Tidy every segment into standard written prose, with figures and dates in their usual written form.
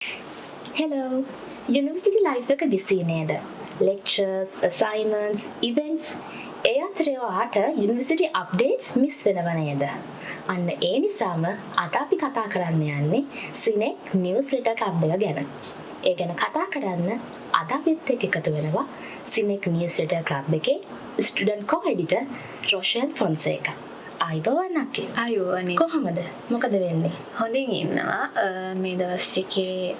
Hello. University life එක busy නේද? Lectures, assignments, events ඒ අතරේ ඔයාට university updates miss වෙනව නේද? අන්න ඒ නිසාම අද අපි කතා කරන්න යන්නේ Sinek newsletter club එක ගැන. ඒ ගැන කතා කරන්න අද අපිත් එක්ක එකතු වෙනවා Sinek newsletter club එකේ student co-editor Rochelle Fonseca. අයිබෝවන් අක්කේ. අයෝනේ කොහොමද? මොකද වෙන්නේ? හොඳින් ඉන්නවා. මේ දවස් ටිකේ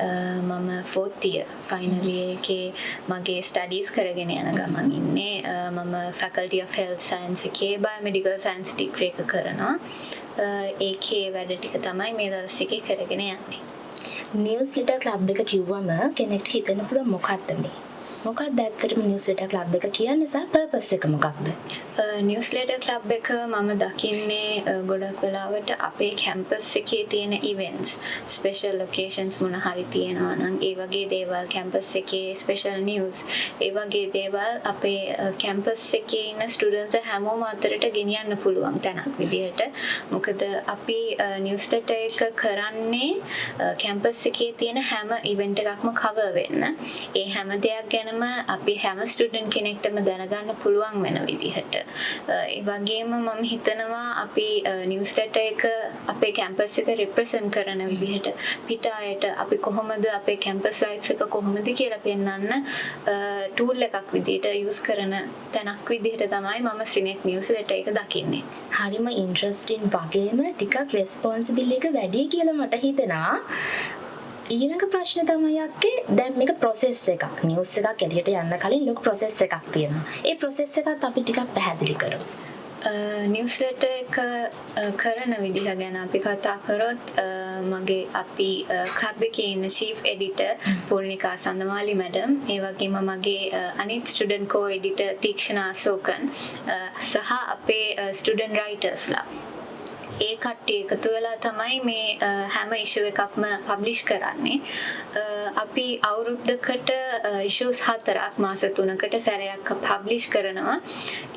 මම 4th year final year එකේ මගේ studies කරගෙන යන ගමන් ඉන්නේ. මම Faculty of Health Science එකේ Biomedical Science degree එක කරනවා. ඒකේ වැඩ ටික තමයි මේ දවස් ටිකේ කරගෙන යන්නේ. newsletter club එක කිව්වම කෙනෙක්ට හිතෙන්න පුළුවන් මොකක්ද මේ? මොකක්ද ඇත්තටම newsletter club එක කියන්නේ සහ purpose එක මොකක්ද? newsletter club එක මම දකින්නේ ගොඩක් වෙලාවට අපේ campus එකේ තියෙන events, special occasions මොන හරි තියෙනවා නම් ඒ වගේ දේවල් campus එකේ special news ඒ වගේ දේවල් අපේ campus එකේ ඉන්න students හැමෝම අතරට ගෙනියන්න පුළුවන් තැනක් විදිහට. මොකද අපි newsletter එක කරන්නේ campus එකේ තියෙන හැම event එකක්ම cover වෙන්න. ඒ හැම දෙයක් ගැන අපි හැම ස්ටුඩන්ට් කෙනෙක්ටම දැනගන්න පුළුවන් වෙන විදිහට. ඒ වගේම මම හිතනවා අපි නිවුස්ලෙටර් එක අපේ කැම්පස් එක රිප්‍රසන්ට් කරන විදිහට පිට අයට අපි කොහොමද අපේ කැම්පස් ලයිෆ් එක කොහොමද කියලා පෙන්වන්න ටූල් එකක් විදිහට යූස් කරන තැනක් විදිහට තමයි මම සිනෙක් නිවුස්ලෙටර් එක දකින්නේ. හරිම ඉන්ට්‍රස්ටිං වගේම ටිකක් රෙස්පොන්සිබිලිටි එක වැඩි කියලා මට හිතෙනවා. ඊළඟ ප්‍රශ්න තමයි අක්කේ දැන් මේක process එකක්. නිවුස් එකක් එළියට යන්න කලින් ලොකු process එකක් තියෙනවා. ඒ process එකත් අපි ටිකක් පැහැදිලි කරමු. නිවුස්ලෙටර් එක කරන විදිහ ගැන අපි කතා කරොත් මගේ අපි ක්ලබ් එකේ ඉන්න චීෆ් එඩිටර් පූර්ණිකා සඳමාලි මැඩම් ඒ වගේම මගේ අනිත් ස්ටුඩන්ට් කෝ එඩිටර් තීක්ෂණ අශෝකන් සහ අපේ ස්ටුඩන්ට් රයිටර්ස්ලා ඒ කට්ටිය එකතු වෙලා තමයි මේ හැම ඉෂුව එකක්ම පබ්ලිෂ් කරන්නේ. අපි අවුරුද්දකට ඉෂුස් 4ක් මාස 3කට සැරයක් පබ්ලිෂ් කරනවා.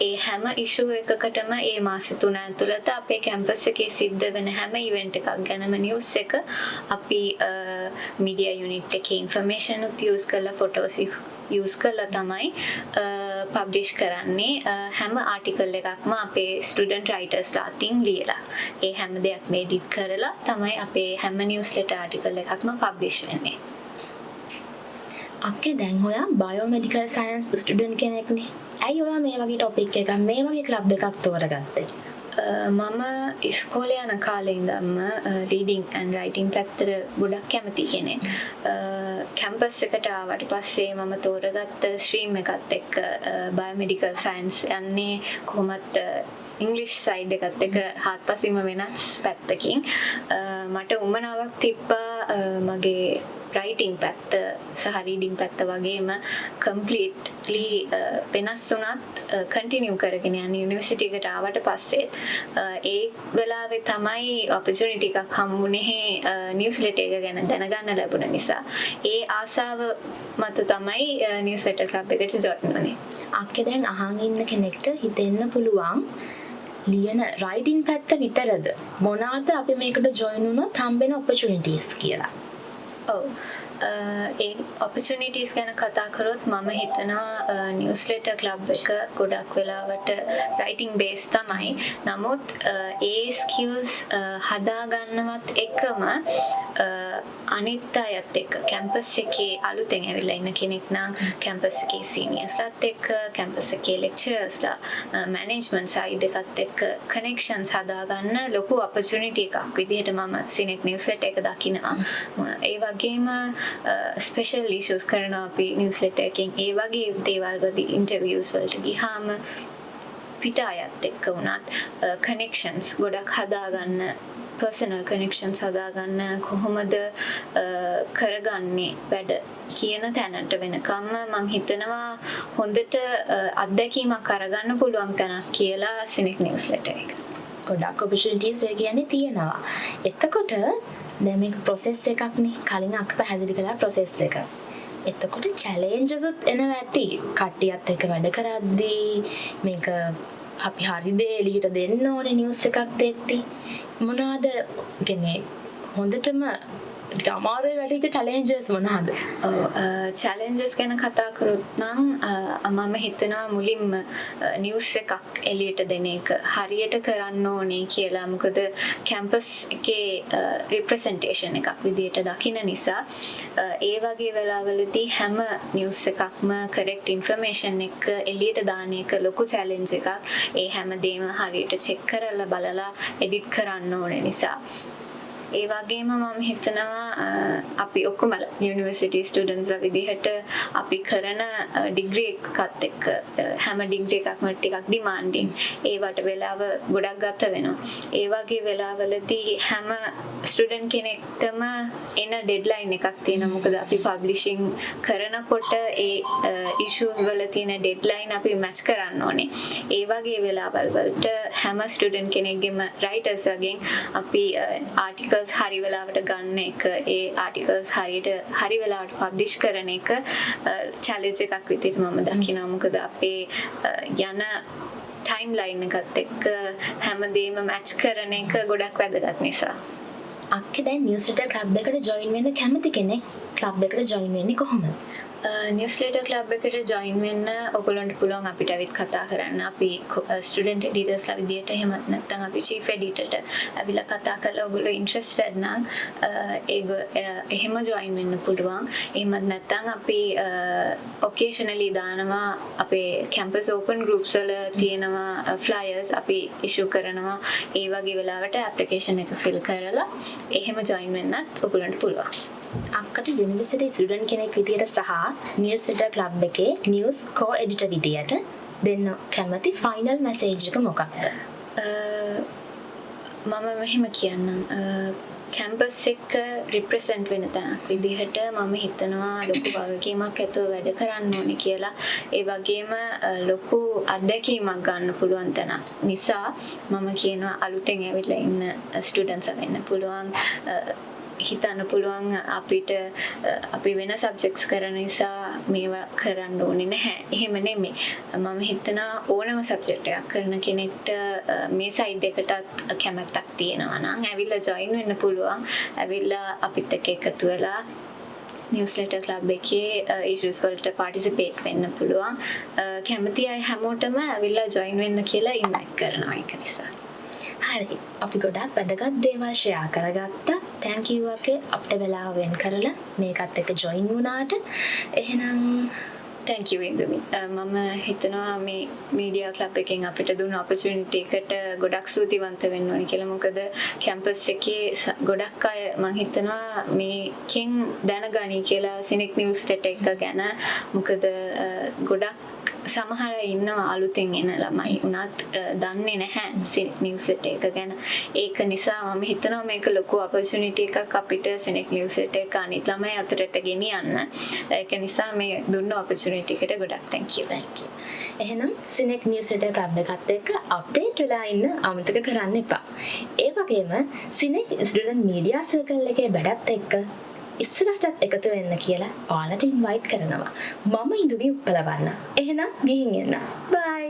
ඒ හැම ඉෂුව එකකටම ඒ මාස 3 ඇතුළත අපේ කැම්පස් එකේ සිද්ධ වෙන හැම ඉවෙන්ට් එකක් ගැනම නිවුස් එක අපි මීඩියා යුනිට් එකේ ඉන්ෆර්මේෂන් උත් යූස් කරලා ෆොටෝස් යූස් කරලා තමයි පබ්ලිෂ් කරන්නේ. හැම ආටිකල් එකක්ම අපේ ස්ටුඩන්ට් රයිටර්ස්ලා අතින් ලියලා ඒ හැම දෙයක්ම එඩිට් කරලා තමයි අපේ හැම නිවුස්ලෙටර් ආටිකල් එකක්ම පබ්ලිෂ් වෙන්නේ. අක්කේ දැන් ඔයා බයෝමෙඩිකල් සයන්ස් ස්ටුඩන්ට් කෙනෙක්නේ. ඇයි ඔයා මේ වගේ ටොපික් එකක් මේ වගේ ක්ලබ් එකක් තෝරගත්තේ? මම ඉස්කෝලේ යන කාලේ ඉඳන්ම රීඩින් ඇන්ඩ් රයිටින් පැත්තට ගොඩක් කැමති කෙනෙක්. කැම්පස් එකට ආවට පස්සේ මම තෝරගත්ත ස්ට්‍රීම් එකත් එක්ක බයෝමෙඩිකල් සයන්ස් යන්නේ කොහොමත් ඉංග්ලිෂ් සයිඩ් එකත් එක හාත්පසින්ම වෙනස් පැත්තකින් මට උමනාවක් තිබ්බා මගේ රයිටිං පැත්ත සහ රීඩින් පැත්ත වගේම කම්ප්ලීට්ලි වෙනස් වුණත් කන්ටිනියු කරගෙන යන යුනිවර්සිටි එකට ආවට පස්සේ ඒ වෙලාවේ තමයි ඔපචුනිටි එකක් හම්බුනේ නිවුස්ලෙටර් එක ගැන දැනගන්න ලැබුණ නිසා. ඒ ආසාව මත තමයි නිවුස්ලෙටර් ක්ලබ් එකට ජොයින් වුනේ. අක්කේ දැන් අහන් ඉන්න කෙනෙක්ට හිතෙන්න පුළුවන් ලියන රයිටින් පැත්ත විතරද මොනවාද අපි මේකට ජොයින් වුණොත් හම්බෙන ඔපචුනිටිස් කියලා. ඔව් ඒ ඔපචුනිටිස් ගැන කතා කරොත් මම හිතනවා නිවුස්ලෙටර් ක්ලබ් එක ගොඩක් වෙලාවට රයිටින් බේස් තමයි. නමුත් ඒ ස්කිල්ස් හදාගන්නවත් එකම අනිත් අයත් එක්ක කැම්පස් එකේ අලුතෙන් ඇවිල්ලා ඉන්න කෙනෙක් නම් කැම්පස් එකේ සීනියර්ස්ලාත් එක්ක කැම්පස් එකේ ලෙක්චරර්ස්ලා මැනේජ්මන්ට් සයිඩ් එකත් එක්ක කනෙක්ෂන්ස් හදාගන්න ලොකු ඔපචුනිටි එකක් විදිහට මම සිනෙක් නිවුස්ලෙටර් එක දකිනවා. ඒ වගේම ස්පෙෂල් ඉෂුස් කරනවා අපි නිවුස්ලෙටර් එකෙන්. ඒ වගේ දේවල් වලදී ඉන්ටර්වියුස් වලට ගියාම පිට අයත් එක්ක වුණත් කනෙක්ෂන්ස් ගොඩක් හදාගන්න පර්සනල් කනෙක්ෂන්ස් හදාගන්න කොහොමද කරගන්නේ වැඩ කියන තැනට වෙනකම්ම මං හිතනවා හොඳට අත්දැකීමක් අරගන්න පුළුවන් තැනක් කියලා සිනෙක් නිවුස්ලෙටර් එක. ගොඩක් ඔපචුනිටිස් ඒ කියන්නේ තියෙනවා. එතකොට දැන් මේක process එකක්නේ. කලින් අක්ක පැහැදිලි කළා process එක. එතකොට challenges උත් එනවා ඇති. කට්ටියත් එක්ක වැඩ කරද්දී මේක අපි හරි දේ එළියට දෙන්න ඕනේ නිවුස් එකක් දෙද්දී. මොනවාද කියන්නේ හොඳටම අමාරුයි වැටිච්ච challenges මොනවාද? චැලෙන්ජස් ගැන කතා කරොත් නම් මම හිතනවා මුලින්ම නිවුස් එකක් එළියට දෙන එක හරියට කරන්න ඕනේ කියලා. මොකද කැම්පස් එකේ රිප්‍රසන්ටේෂන් එකක් විදියට දකින නිසා ඒ වගේ වෙලාවලදී හැම නිවුස් එකක්ම කරෙක්ට් ඉන්ෆර්මේෂන් එක එළියට දාන එක ලොකු චැලෙන්ජ් එකක්. ඒ හැමදේම හරියට චෙක් කරලා බලලා එඩිට් කරන්න ඕන නිසා. ඒ වගේම මම හිතනවා අපි ඔක්කොම යුනිවර්සිටි ස්ටුඩන්ට්ස්ලා විදිහට අපි කරන ඩිග්‍රී එකත් එක්ක හැම ඩිග්‍රී එකක්ම ටිකක් ඩිමාන්ඩින්. ඒවට වෙලාව ගොඩක් ගත වෙනවා. ඒ වගේ වෙලාවලදී හැම ස්ටුඩන්ට් කෙනෙක්ටම එන ඩෙඩ්ලයින් එකක් තියෙනවා. මොකද අපි පබ්ලිෂින් කරනකොට ඒ ඉෂුස් වල තියෙන ඩෙඩ්ලයින් අපි මැච් කරන්න ඕනේ. ඒ වගේ වෙලාවල් වලට හැම ස්ටුඩන්ට් කෙනෙක්ගේම රයිටර්ස්ගෙන් අපි ආටිකල් හරි වෙලාවට ගන්න එක ඒ ආටිකල්ස් හරි වෙලාවට පබ්ලිෂ් කරන එක චැලෙන්ජ් එකක් විදිහට මම දකිනවා. මොකද අපේ යන ටයිම් ලයින් එකත් එක්ක හැමදේම මැච් කරන එක ගොඩක් වැදගත් නිසා. අක්කේ දැන් නිවුස්ලෙටර් ක්ලබ් එකට ජොයින් වෙන්න කැමති කෙනෙක් ක්ලබ් එකට ජොයින් වෙන්නේ කොහොමද? නිවුස්ලෙටර් ක්ලබ් එකට ජොයින් වෙන්න ඔයගොල්ලන්ට පුළුවන් අපිට ඇවිත් කතා කරන්න. අපි ස්ටුඩන්ට් එඩිටර්ස්ලා විදියට එහෙමත් නැත්නම් අපි චීෆ් එඩිටර්ට ඇවිල්ලා කතා කරලා ඔයගොල්ලෝ ඉන්ට්‍රෙස්ටඩ් නම් එහෙම ජොයින් වෙන්න පුළුවන්. එහෙමත් නැත්නම් අපි ඔකේෂනලි දානවා අපේ කැම්පස් ඕපන් ගෲප්ස් වල තියෙනවා ෆ්ලයර්ස් අපි ඉෂුව කරනවා. ඒ වගේ වෙලාවට ඇප්ලිකේෂන් එක ෆිල් කරලා එහෙම ජොයින් වෙන්නත් ඔයගොල්ලන්ට පුළුවන්. අක්කට යුනිවර්සිටි ස්ටුඩන්ට් කෙනෙක් විදියට සහ නිවුස්ලෙටර් ක්ලබ් එකේ නිවුස් කෝ එඩිටර් විදියට දෙන්න කැමති ෆයිනල් මැසේජ් එක මොකක්ද? මම මෙහෙම කියන්නම්. කැම්පස් එක රිප්‍රසන්ට් වෙන තැනක් විදිහට මම හිතනවා ලොකු වගකීමක් ඇතුව වැඩ කරන්න ඕනේ කියලා. ඒ වගේම ලොකු අත්දැකීමක් ගන්න පුළුවන් තැනක් නිසා මම කියනවා අලුතෙන් ඇවිල්ලා ඉන්න ස්ටුඩන්ට්ස් වෙන්න පුළුවන්. හිතන්න පුළුවන් අපිට අපි වෙන සබ්ජෙක්ට්ස් කරන නිසා මේවා කරන්න ඕනේ නැහැ. එහෙම නෙමෙයි. මම හිතනවා ඕනම සබ්ජෙක්ට් එකක් කරන කෙනෙක්ට මේ සයිඩ් එකටත් කැමැත්තක් තියෙනවා නම් ඇවිල්ලා ජොයින් වෙන්න පුළුවන්. ඇවිල්ලා අපිත් එක්ක එකතු වෙලා නිවුස්ලෙටර් ක්ලබ් එකේ ඉෂුස් වලට පාටිසිපේට් වෙන්න පුළුවන්. කැමති අය හැමෝටම ඇවිල්ලා ජොයින් වෙන්න කියලා ඉන්වයිට් කරනවා ඒක නිසා. හරි. අපි ගොඩක් වැදගත් දේවල් ෂෙයා කරගත්තා. thank you අකේ අපිට වෙලාව වෙන් කරලා මේකත් එක්ක ජොයින් වුණාට. එහෙනම් thank you ඉන්දුමි. මම හිතනවා මේ මීඩියා ක්ලබ් එකෙන් අපිට දුන්න opportunity එකට ගොඩක් ස්තුතිවන්ත වෙන්න ඕනේ කියලා. මොකද කැම්පස් එකේ ගොඩක් අය මම හිතනවා මේකෙන් දැනගනි කියලා සිනෙක් නිවුස් ලෙටර් එක ගැන. මොකද ගොඩක් සමහර ඉන්නවා අලුතෙන් එන ළමයි උනත් දන්නේ නැහැ සිනෙක් නිවුස් ලෙටර් එක ගැන. ඒක නිසා මම හිතනවා මේක ලොකු opportunity එකක් අපිට සිනෙක් නිවුස් ලෙටර් එක අනිත් ළමයි අතරට ගෙනියන්න. ඒක නිසා මේ දුන්න opportunity එකට ගොඩක් thank you. එහෙනම් සිනෙක් නිවුස්ලෙටර් ක්ලබ් එකත් එක්ක අප්ඩේට් වෙලා ඉන්න අමතක කරන්න එපා. ඒ වගේම සිනෙක් ස්ටුඩන්ට් මීඩියා සර්කල් එකේ වැඩත් එක්ක ඉස්සරහටත් එකතු වෙන්න කියලා ඔයාලට ඉන්වයිට් කරනවා. මම ඉඳුමි උප්පලවන්න. එහෙනම් ගිහින් එන්න. බයි.